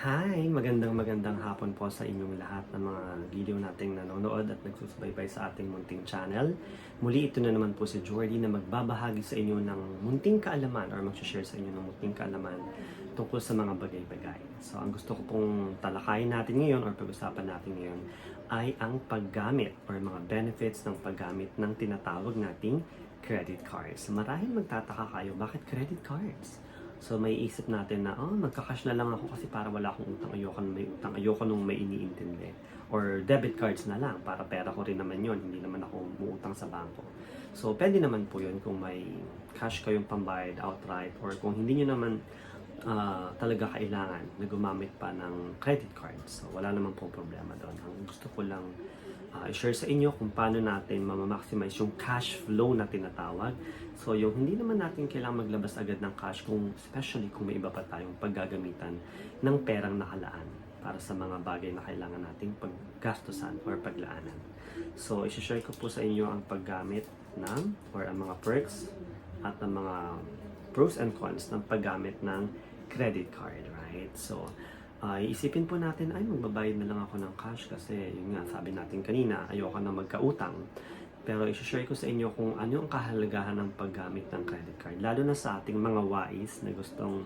Hi! Magandang hapon po sa inyong lahat ng mga video nating nanonood at nagsusubaybay sa ating munting channel. Muli ito na naman po si Jordy na magbabahagi sa inyo ng munting kaalaman or mag-share sa inyo ng munting kaalaman tungkol sa mga bagay-bagay. So ang gusto ko pong talakayin natin ngayon or pag-usapan natin ngayon ay ang paggamit or mga benefits ng paggamit ng tinatawag nating credit cards. Marahil magtataka kayo, bakit credit cards? So may isip natin na, magka-cash na lang ako kasi para wala akong utang, ayoko nung may utang, ayoko nung may iniintindi. Or debit cards na lang, para pera ko rin naman yon, hindi naman ako umuutang sa bangko. So pwede naman po yun kung may cash kayong pambayad outright or kung hindi nyo naman talaga kailangan na gumamit pa ng credit cards. So wala naman po problema doon. Ang gusto ko lang i-share sa inyo kung paano natin maximize yung cash flow na tinatawag. So yung hindi naman natin kailangan maglabas agad ng cash, kung especially kung may iba pa tayong paggagamitan ng perang nakalaan para sa mga bagay na kailangan nating paggastusan or paglaanan. So i-share ko po sa inyo ang paggamit ng or ang mga perks at ang mga pros and cons ng paggamit ng credit card, right? So iisipin po natin, ay magbabayad na lang ako ng cash kasi yun nga, sabi natin kanina, ayoko na magkautang. Pero i-share ko sa inyo kung ano ang kahalagahan ng paggamit ng credit card. Lalo na sa ating mga wais na gustong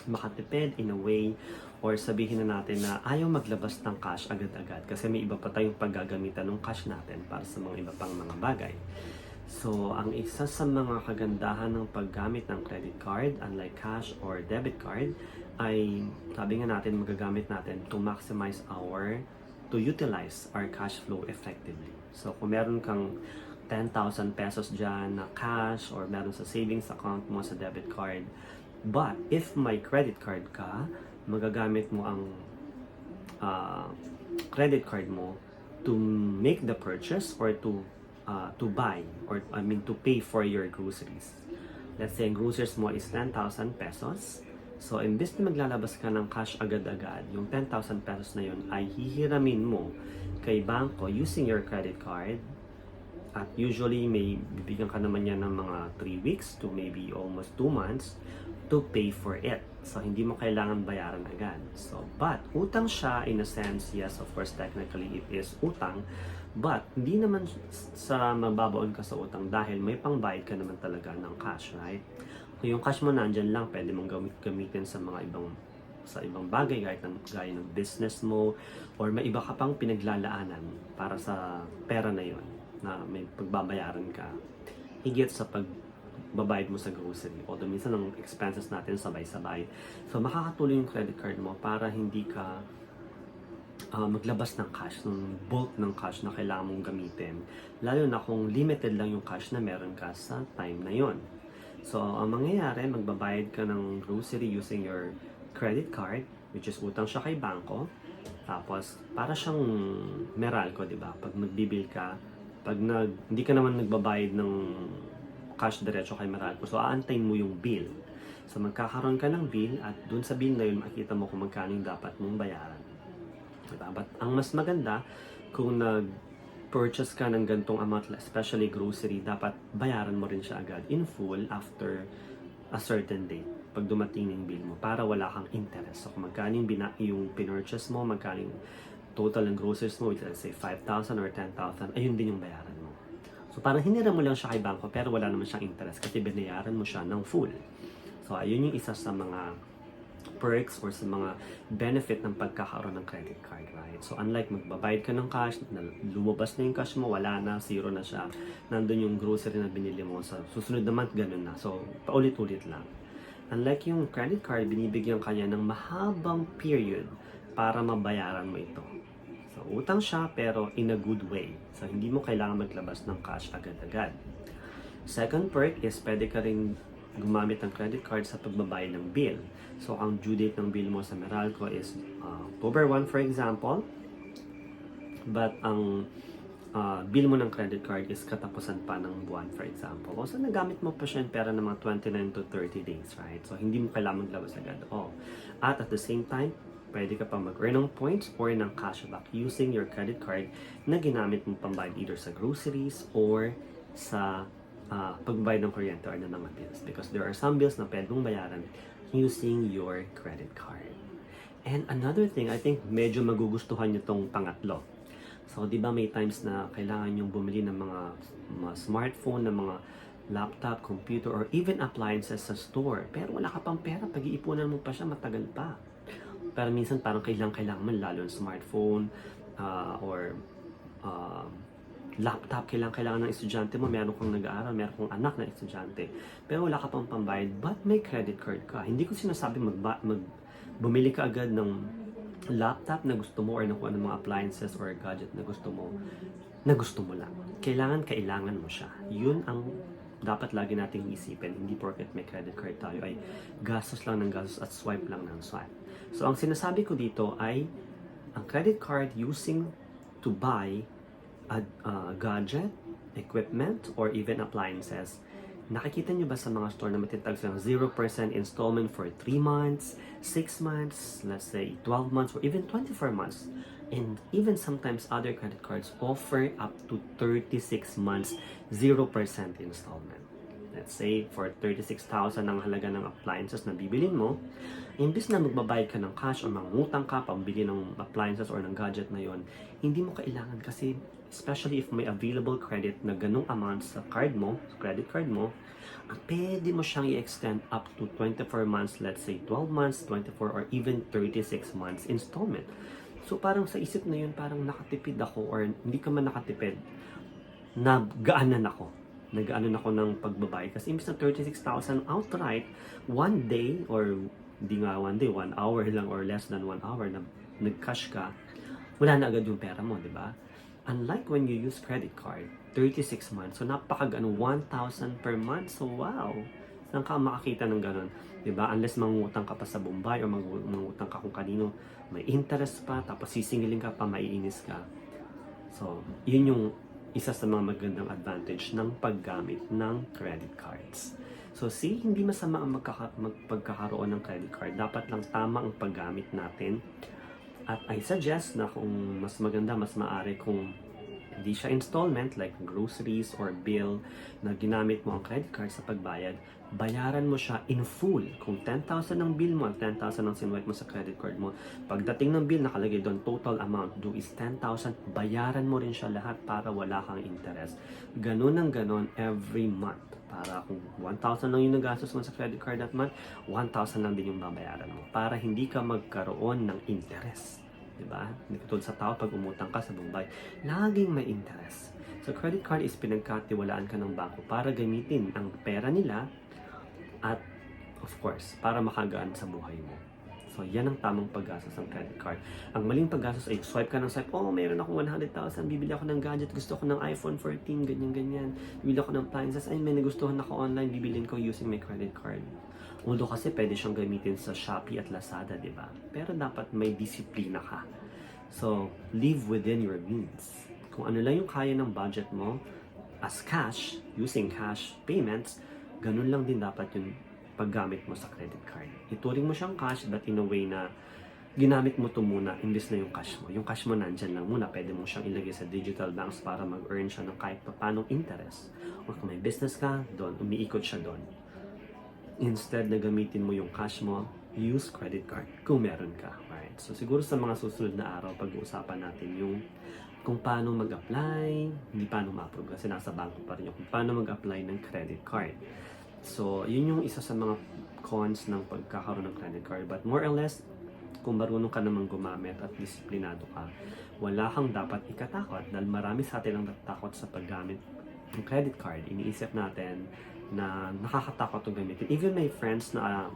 makatipid in a way, or sabihin na natin na ayaw maglabas ng cash agad-agad kasi may iba pa tayong paggagamitan ng cash natin para sa mga iba pang mga bagay. So, ang isa sa mga kagandahan ng paggamit ng credit card, unlike cash or debit card, ay sabi nga natin, magagamit natin to maximize to utilize our cash flow effectively. So, kung meron kang 10,000 pesos dyan na cash or meron sa savings account mo sa debit card, but if may credit card ka, magagamit mo ang credit card mo to make the purchase or to buy or to pay for your groceries. Let's say, ang groceries mo is 10,000 pesos. So, imbes na maglalabas ka ng cash agad-agad, yung 10,000 pesos na yun ay hihiramin mo kay bangko using your credit card. At usually, may bibigyan ka naman yan ng mga 3 weeks to maybe almost 2 months to pay for it. So, hindi mo kailangan bayaran agad. So, but, utang siya in a sense. Yes, of course, technically it is utang. But, hindi naman sa mababaon ka sa utang dahil may pangbayad ka naman talaga ng cash, right? Kung yung cash mo nandyan lang, pwede mong gamitin sa mga ibang bagay, gaya ng business mo, or may iba ka pang pinaglalaanan para sa pera na yon na may pagbabayaran ka higit sa pagbabayad mo sa grocery. Although minsan ang expenses natin sabay-sabay. So makakatulong yung credit card mo para hindi ka maglabas ng cash, ng bulk ng cash na kailangan mong gamitin. Lalo na kung limited lang yung cash na meron ka sa time na yon. So, ang mangyayari, magbabayad ka ng grocery using your credit card, which is utang siya kay bangko. Tapos, para siyang Meralco, di ba? Pag magbibil ka, hindi ka naman nagbabayad ng cash diretso kay Meralco, so aantayin mo yung bill. So, magkakaroon ka ng bill at dun sa bill na yun, makita mo kung magkano yung dapat mong bayaran. Diba? But ang mas maganda, kung purchase ka ng gantong amount, especially grocery, dapat bayaran mo rin siya agad in full after a certain date pag dumating yung bill mo para wala kang interest. So kung magkano yung pinurchase mo, magkano yung total ng groceries mo, which let's say 5,000 or 10,000, ayun din yung bayaran mo. So parang hinira mo lang siya kay bangko pero wala naman siyang interest kasi binayaran mo siya ng full. So ayun yung isa sa mga perks or sa mga benefit ng pagkakaroon ng credit card, right? So unlike magbabayad ka ng cash, lumabas na yung cash mo, wala na, zero na siya, nandun yung grocery na binili mo, sa susunod na month, ganun na. So paulit-ulit lang. Unlike yung credit card, binibigyan kanya ng mahabang period para mabayaran mo ito. So utang siya pero in a good way. So hindi mo kailangan maglabas ng cash agad-agad. Second perk is pwede ka rin gumamit ng credit card sa pagbabayad ng bill. So, ang due date ng bill mo sa Meralco is October 1, for example. But, ang bill mo ng credit card is katapusan pa ng buwan, for example. O, so, nagamit mo pa siya yung pera ng mga 29 to 30 days, right? So, hindi mo kailangan maglabas agad. At the same time, pwede ka pa mag-earn ng points or ng cashback using your credit card na ginamit mo pambayad either sa groceries or sa pagbayad ng kuryente or ng mga bills, because there are some bills na pwede mong bayaran using your credit card. And another thing, I think medyo magugustuhan nyo tong pangatlo. So, di ba may times na kailangan yung bumili ng mga smartphone, ng mga laptop, computer, or even appliances sa store. Pero wala ka pang pera, pag-iipunan mo pa siya, matagal pa. Pero minsan parang kailangan mo, lalo yung smartphone, or laptop, kailangan ng estudyante mo, meron kang nag-aaral, meron kang anak na estudyante. Pero wala ka pang pambayad, but may credit card ka. Hindi ko sinasabi bumili ka agad ng laptop na gusto mo or ng kung anong mga appliances or gadget na gusto mo lang. Kailangan mo siya. Yun ang dapat lagi nating isipin. Hindi porket may credit card tayo ay gastos lang ng gastos at swipe lang ng swipe. So, ang sinasabi ko dito ay ang credit card using to buy a gadget, equipment, or even appliances. Nakikita nyo ba sa mga store na matitag silang 0% installment for 3 months, 6 months, let's say 12 months, or even 24 months? And even sometimes other credit cards offer up to 36 months 0% installment. Let's say for 36,000 ang halaga ng appliances na bibilin mo, imbis na magbabayad ka ng cash o mangutang ka pambili ng appliances or ng gadget na yon, hindi mo kailangan kasi especially if may available credit na ganong amount sa credit card mo, pwede mo siyang i-extend up to 24 months, let's say 12 months, 24, or even 36 months installment. So parang sa isip na yun, parang nakatipid ako or hindi ka man nakatipid, nagaanan ako ng pagbabayad. Kasi imbis na 36,000 outright, one day, or hindi nga one day, 1 hour lang or less than 1 hour na nag-cash ka, wala na agad yung pera mo, di ba? Unlike when you use credit card, 36 months. So, napakagano, 1,000 per month. So, wow! Saan ka makakita ng ganun? Diba? Unless mangutang ka pa sa Bombay or mangutang ka kung kanino, may interest pa, tapos sisingilin ka pa, maiinis ka. So, yun yung isa sa mga magandang advantage ng paggamit ng credit cards. So, see, hindi masama ang pagkakaroon ng credit card. Dapat lang tama ang paggamit natin. At I suggest na kung mas maganda, mas maaari kung hindi siya installment like groceries or bill na ginamit mo ang credit card sa pagbayad, bayaran mo siya in full. Kung 10,000 ang bill mo at 10,000 ang sinwipe mo sa credit card mo, pagdating ng bill nakalagay doon total amount due is 10,000, bayaran mo rin siya lahat para wala kang interest. Ganun ang ganun every month. Para kung 1,000 lang yung nagastos mo sa credit card that month, 1,000 lang din yung babayaran mo. Para hindi ka magkaroon ng interest. Diba? Hindi katulad sa tao, pag umutang ka sa Bombay, laging may interest. So, credit card is pinagkatiwalaan ka ng bangko para gamitin ang pera nila at, of course, para makagaan sa buhay mo. So, yan ang tamang paggastos ng credit card. Ang maling paggastos ay swipe ka ng swipe, oh, mayroon akong 100,000, bibili ako ng gadget, gusto ko ng iPhone 14, ganyan-ganyan. Bibili ako ng appliances, ay may nagustuhan ako online, bibilin ko using my credit card. Although kasi pwede siyang gamitin sa Shopee at Lazada, di ba? Pero dapat may disiplina ka. So, live within your means. Kung ano lang yung kaya ng budget mo, as cash, using cash payments, ganun lang din dapat yung paggamit mo sa credit card. Ituring mo siyang cash but in a way na ginamit mo to muna imbes na yung cash mo. Yung cash mo nandyan lang muna. Pwede mo siyang ilagay sa digital banks para mag-earn siya ng kahit paanong interest. O kung may business ka, doon, umiikot siya doon. Instead na gamitin mo yung cash mo, use credit card kung meron ka. Right? So siguro sa mga susunod na araw, pag-uusapan natin yung kung paano mag-apply, hindi paano ma-approve kasi nasa bangko pa rin yung kung paano mag-apply ng credit card. So, yun yung isa sa mga cons ng pagkakaroon ng credit card. But more or less, kung marunong ka namang gumamit at disiplinado ka, wala kang dapat ikatakot dahil marami sa atin ang natatakot sa paggamit ng credit card. Iniisip natin na nakakatakot itong gamitin. Even my friends na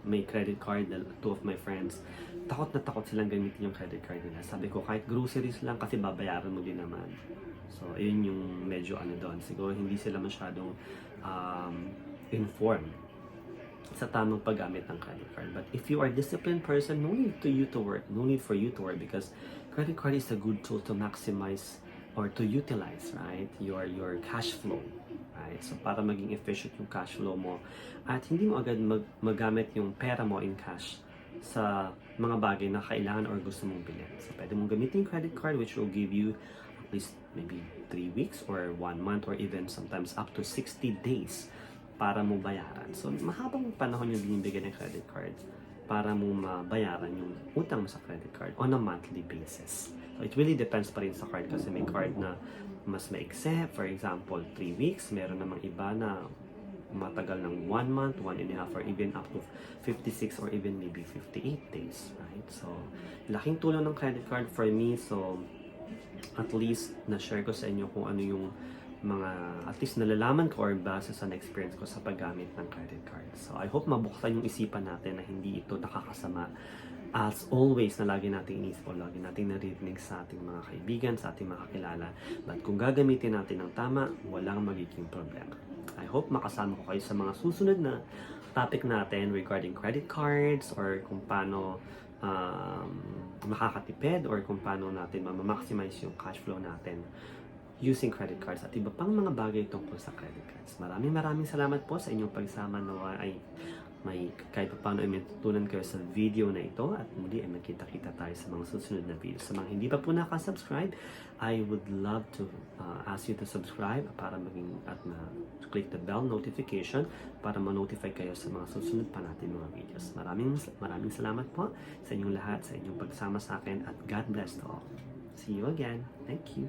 may credit card, two of my friends, takot na takot silang gamitin yung credit card nila. Sabi ko, kahit groceries lang kasi babayaran mo din naman. So, ayun yung medyo doon. Siguro hindi sila masyadong informed sa tamang paggamit ng credit card. But if you are a disciplined person, no need for you to worry because credit card is a good tool to maximize or to utilize, right, your cash flow, right? So, para maging efficient yung cash flow mo at hindi mo agad magamit yung pera mo in cash sa mga bagay na kailangan or gusto mong bilhin. So, pwede mong gamitin yung credit card which will give you at least maybe 3 weeks or 1 month or even sometimes up to 60 days para mo bayaran. So, mahabang panahon yung binibigyan ng credit card para mo mabayaran yung utang mo sa credit card on a monthly basis. So, it really depends pa rin sa card kasi may card na mas maikse. For example, 3 weeks. Meron namang iba na matagal ng 1 month, 1.5, or even up to 56 or even maybe 58 days, right? So, laking tulong ng credit card for me. So, at least na-share ko sa inyo kung ano yung mga, at least nalalaman ko or base sa na-experience ko sa paggamit ng credit card. So, I hope mabuksan yung isipan natin na hindi ito nakakasama. As always, na lagi nating inisip o lagi nating naririnig sa ating mga kaibigan, sa ating mga kakilala. But kung gagamitin natin ng tama, walang magiging problema. I hope makasama ko kayo sa mga susunod na topic natin regarding credit cards or kung paano makakatipid or kung paano natin ma-maximize yung cash flow natin using credit cards at iba pang mga bagay tungkol sa credit cards. Maraming salamat po sa inyong pagsama. Nawa ay may kahit pa paano ay matutunan kayo sa video na ito at muli ay magkita-kita tayo sa mga susunod na video. Sa mga hindi pa po nakasubscribe, I would love to ask you to subscribe para maging at click the bell notification para ma-notify kayo sa mga susunod pa natin mga videos. Maraming salamat po sa inyong lahat, sa inyong pagsama sa akin at God bless to all. See you again. Thank you.